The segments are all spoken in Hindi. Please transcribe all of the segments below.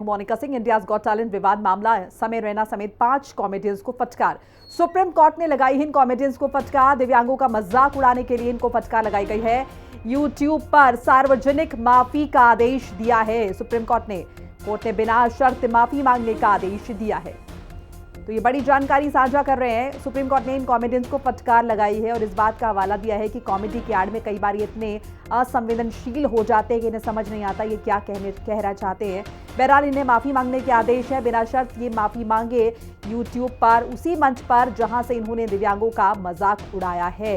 Monika Singh India's got talent विवाद मामला समय रैना समेत 5 कॉमेडियंस को फटकार। सुप्रीम कोर्ट ने लगाई इन कॉमेडियंस को फटकार। दिव्यांगों का मजाक उड़ाने के लिए इनको फटकार लगाई गई है। यूट्यूब पर सार्वजनिक माफी का आदेश दिया है सुप्रीम कोर्ट ने। कोर्ट ने बिना शर्त माफी मांगने का आदेश दिया है। तो ये बड़ी जानकारी साझा कर रहे हैं। सुप्रीम कोर्ट ने इन कॉमेडियंस को फटकार लगाई है और इस बात का हवाला दिया है कि कॉमेडी की आड़ में कई बार ये इतने असंवेदनशील हो जाते हैं कि इन्हें समझ नहीं आता ये क्या कहना चाहते हैं। बहरहाल इन्हें माफी मांगने के आदेश है। बिना शर्त ये माफी मांगे यूट्यूब पर, उसी मंच पर जहां से इन्होंने दिव्यांगों का मजाक उड़ाया है।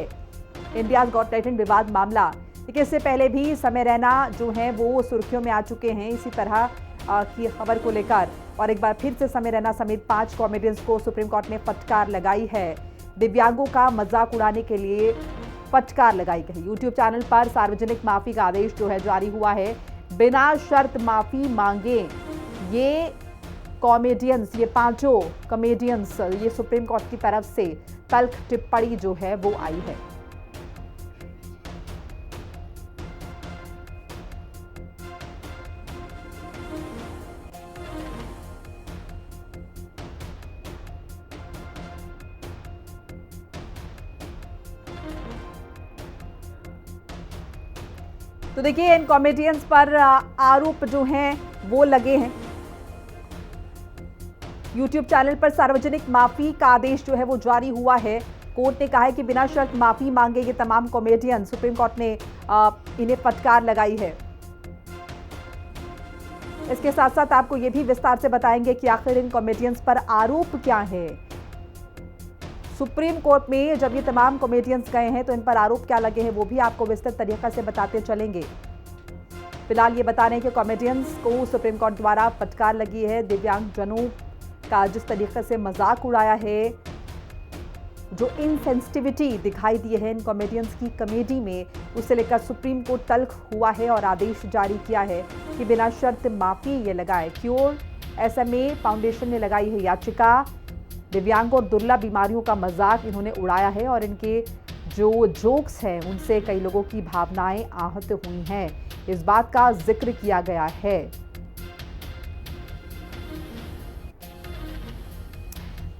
इंडियाज गॉट टैलेंट विवाद मामला, देखिए इससे पहले भी समय रैना जो है वो सुर्खियों में आ चुके हैं इसी तरह की खबर को लेकर, और एक बार फिर से समय रैना समेत 5 कॉमेडियंस को सुप्रीम कोर्ट ने फटकार लगाई है। दिव्यांगों का मजाक उड़ाने के लिए फटकार लगाई गई। यूट्यूब चैनल पर सार्वजनिक माफी का आदेश जो है जारी हुआ है। बिना शर्त माफी मांगे ये कॉमेडियंस, ये 5 कॉमेडियंस, ये सुप्रीम कोर्ट की तरफ से तल्ख टिप्पणी जो है वो आई है। तो देखिए इन कॉमेडियंस पर आरोप जो हैं वो लगे हैं। यूट्यूब चैनल पर सार्वजनिक माफी का आदेश जो है वो जारी हुआ है। कोर्ट ने कहा है कि बिना शर्त माफी मांगे ये तमाम कॉमेडियन, सुप्रीम कोर्ट ने इन्हें फटकार लगाई है। इसके साथ साथ आपको ये भी विस्तार से बताएंगे कि आखिर इन कॉमेडियंस पर आरोप क्या है। सुप्रीम कोर्ट में जब ये तमाम कॉमेडियंस गए हैं तो इन पर आरोप क्या लगे हैं वो भी आपको विस्तृत तरीके से बताते चलेंगे। फिलहाल ये बता रहे हैं कि कॉमेडियंस को सुप्रीम कोर्ट द्वारा फटकार लगी है। दिव्यांगजनों का जिस तरीके से मजाक उड़ाया है, जो इनसेंसिटिविटी दिखाई दी है इन कॉमेडियंस की कॉमेडी में, उसे लेकर सुप्रीम कोर्ट तल्ख हुआ है और आदेश जारी किया है कि बिना शर्त माफी ये लगाए। क्योर SMA फाउंडेशन ने लगाई है याचिका। दिव्यांगों और दुर्लभ बीमारियों का मजाक इन्होंने उड़ाया है और इनके जो जोक्स हैं उनसे कई लोगों की भावनाएं आहत हुई हैं, इस बात का जिक्र किया गया है।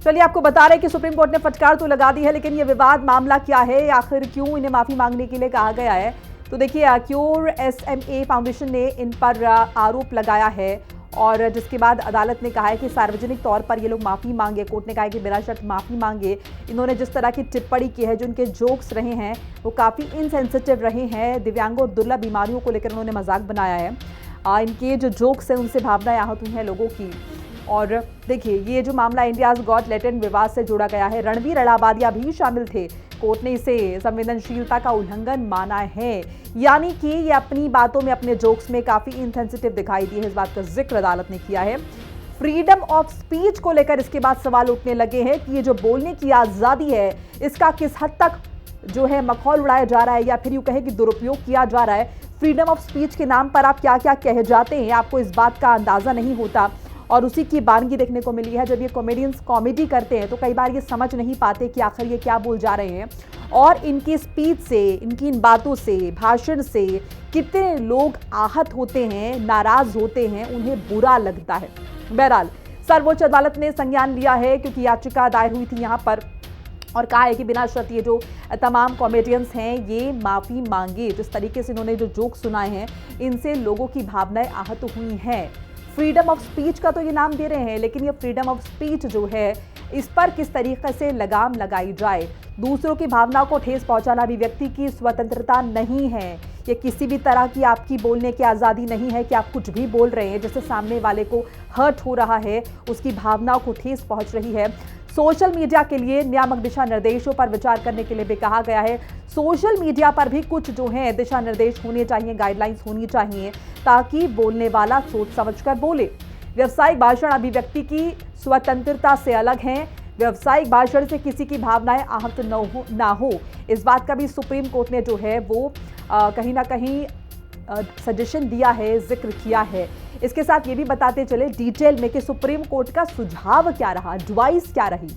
चलिए आपको बता रहे हैं कि सुप्रीम कोर्ट ने फटकार तो लगा दी है, लेकिन ये विवाद मामला क्या है, आखिर क्यों इन्हें माफी मांगने के लिए कहा गया है। तो देखिए क्योर SMA फाउंडेशन ने इन पर आरोप लगाया है और जिसके बाद अदालत ने कहा है कि सार्वजनिक तौर पर ये लोग माफी मांगे। कोर्ट ने कहा है कि बिना शर्त माफी मांगे। इन्होंने जिस तरह की टिप्पणी की है, जो उनके जोक्स रहे हैं वो काफ़ी इनसेंसिटिव रहे हैं। दिव्यांगों और दुर्लभ बीमारियों को लेकर उन्होंने मजाक बनाया है। इनके जो जोक्स हैं उनसे भावनाएं आहत हुई हैं लोगों की। और देखिए ये जो मामला इंडियाज गॉट टैलेंट विवाद से जोड़ा गया है, रणवीर अलाबादिया भी शामिल थे। कोर्ट ने इसे संवेदनशीलता का उल्लंघन माना है, यानी कि ये अपनी बातों में, अपने जोक्स में काफी इनसेंसिटिव दिखाई दी है। इस बात का जिक्र अदालत ने किया है। फ्रीडम ऑफ स्पीच को लेकर इसके बाद सवाल उठने लगे हैं कि ये जो बोलने की आजादी है इसका किस हद तक जो है मखौल उड़ाया जा रहा है या फिर यूं कहे कि दुरुपयोग किया जा रहा है। फ्रीडम ऑफ स्पीच के नाम पर आप क्या क्या कह जाते हैं, आपको इस बात का अंदाजा नहीं होता। और उसी की बानगी देखने को मिली है। जब ये कॉमेडियंस कॉमेडी करते हैं तो कई बार ये समझ नहीं पाते कि आखिर ये क्या बोल जा रहे हैं, और इनकी स्पीच से, इनकी इन बातों से, भाषण से कितने लोग आहत होते हैं, नाराज होते हैं, उन्हें बुरा लगता है। बहरहाल सर्वोच्च अदालत ने संज्ञान लिया है क्योंकि याचिका दायर हुई थी यहाँ पर, और कहा है कि बिना शर्त ये जो तमाम कॉमेडियंस हैं ये माफ़ी मांगे। जिस तरीके से इन्होंने जो जोक सुनाए हैं इनसे लोगों की भावनाएं आहत हुई हैं। फ्रीडम ऑफ स्पीच का तो ये नाम दे रहे हैं, लेकिन ये फ्रीडम ऑफ स्पीच जो है इस पर किस तरीके से लगाम लगाई जाए। दूसरों की भावनाओं को ठेस पहुंचाना अभिव्यक्ति की स्वतंत्रता नहीं है। ये किसी भी तरह की आपकी बोलने की आज़ादी नहीं है कि आप कुछ भी बोल रहे हैं जिससे सामने वाले को हर्ट हो रहा है, उसकी भावनाओं को ठेस पहुंच रही है। सोशल मीडिया के लिए नियामक दिशा निर्देशों पर विचार करने के लिए भी कहा गया है। सोशल मीडिया पर भी कुछ जो है दिशा निर्देश होने चाहिए, गाइडलाइंस होनी चाहिए, ताकि बोलने वाला सोच समझकर बोले। व्यावसायिक भाषण अभिव्यक्ति की स्वतंत्रता से अलग हैं। व्यावसायिक भाषण से किसी की भावनाएं आहत ना हो, इस बात का भी सुप्रीम कोर्ट ने जो है वो कहीं ना कहीं सजेशन दिया है, जिक्र किया है। इसके साथ ये भी बताते चले डिटेल में कि सुप्रीम कोर्ट का सुझाव क्या रहा, एडवाइस क्या रही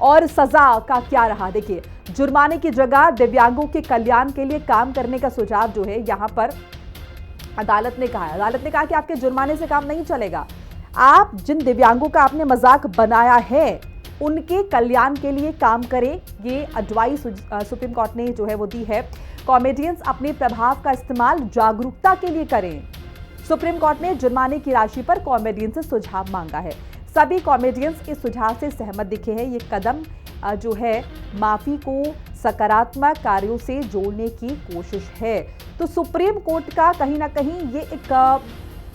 और सजा का क्या रहा। देखिए जुर्माने की जगह दिव्यांगों के कल्याण के लिए काम करने का सुझाव जो है यहाँ पर अदालत ने कहा है। अदालत ने कहा कि आपके जुर्माने से काम नहीं चलेगा, आप जिन दिव्यांगों का आपने मजाक बनाया है उनके कल्याण के लिए काम करें, ये एडवाइस सुप्रीम कोर्ट ने जो है वो दी है। कॉमेडियंस अपने प्रभाव का इस्तेमाल जागरूकता के लिए करें। सुप्रीम कोर्ट ने जुर्माने की राशि पर कॉमेडियंस से सुझाव मांगा है। सभी कॉमेडियंस इस सुझाव से सहमत दिखे हैं। ये कदम जो है माफी को सकारात्मक कार्यों से जोड़ने की कोशिश है। तो सुप्रीम कोर्ट का कहीं ना कहीं ये एक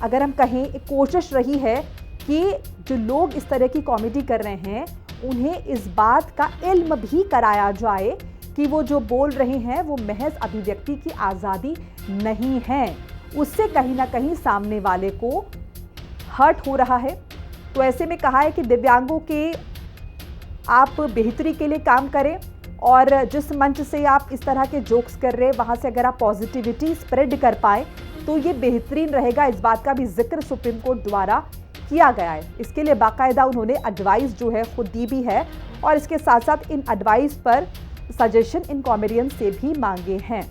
अगर हम कहें एक कोशिश रही है कि जो लोग इस तरह की कॉमेडी कर रहे हैं उन्हें इस बात का इल्म भी कराया जाए कि वो जो बोल रहे हैं वो महज अभिव्यक्ति की आज़ादी नहीं है, उससे कहीं ना कहीं सामने वाले को हर्ट हो रहा है। तो ऐसे में कहा है कि दिव्यांगों के आप बेहतरी के लिए काम करें और जिस मंच से आप इस तरह के जोक्स कर रहे हैं वहां से अगर आप पॉजिटिविटी स्प्रेड कर पाए तो ये बेहतरीन रहेगा। इस बात का भी जिक्र सुप्रीम कोर्ट द्वारा किया गया है। इसके लिए बाकायदा उन्होंने एडवाइस जो है खुद दी भी है और इसके साथ साथ इन एडवाइस पर सजेशन इन कॉमेडियन से भी मांगे हैं।